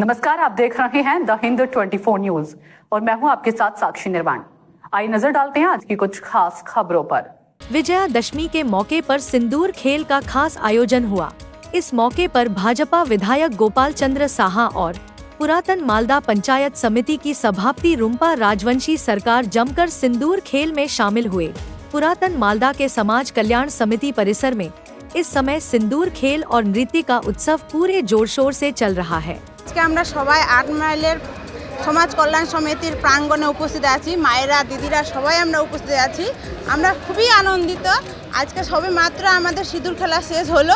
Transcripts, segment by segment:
नमस्कार, आप देख रहे हैं द हिंद 24 न्यूज और मैं हूं आपके साथ साक्षी निर्वाण। आइए नजर डालते हैं आज की कुछ खास खबरों पर। विजयादशमी के मौके पर सिंदूर खेल का खास आयोजन हुआ। इस मौके पर भाजपा विधायक गोपाल चंद्र साहा और पुरातन मालदा पंचायत समिति की सभापति रुम्पा राजवंशी सरकार जमकर सिंदूर खेल में शामिल हुए। पुरातन मालदा के समाज कल्याण समिति परिसर में इस समय सिंदूर खेल और नृत्य का उत्सव पूरे जोर शोर से चल रहा है। আজকে আমরা সবাই 8 মাইলের সমাজ কল্যাণ সমিতির প্রাঙ্গণে উপস্থিত আছি। মায়েরা দিদিরা সবাই আমরা উপস্থিত আছি। আমরা খুবই আনন্দিত। আজকে সবে মাত্র আমাদের সিঁদুর খেলা শেষ হলো।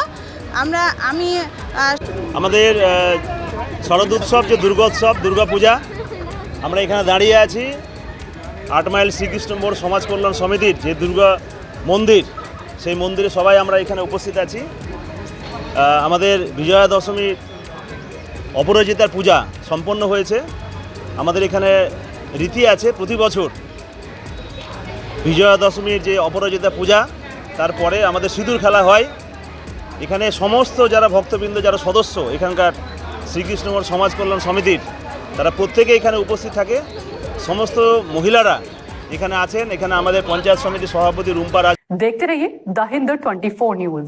আমাদের শরদ উৎসব যে দুর্গোৎসব দুর্গাপূজা, আমরা এখানে দাঁড়িয়ে আছি 8 মাইল শ্রীকৃষ্ণ মোড় সমাজ কল্যাণ সমিতির যে দুর্গা মন্দির, সেই মন্দিরে সবাই আমরা এখানে উপস্থিত আছি। আমাদের বিজয়া দশমীর অপরাজিতার পূজা সম্পন্ন হয়েছে। আমাদের এখানে রীতি আছে, প্রতি বছর বিজয়া দশমীর যে অপরাজিতা পূজা তারপরে আমাদের সিঁদুর খেলা হয়। এখানে সমস্ত যারা ভক্তবৃন্দ, যারা সদস্য এখানকার শ্রীকৃষ্ণমোড় সমাজ কল্যাণ সমিতির, তারা প্রত্যেকে এখানে উপস্থিত থাকে। সমস্ত মহিলারা এখানে আছেন। এখানে আমাদের পঞ্চায়েত সমিতির সভাপতি রুম্পা রাজ। देखते रहिए द हिंद 24 न्यूज।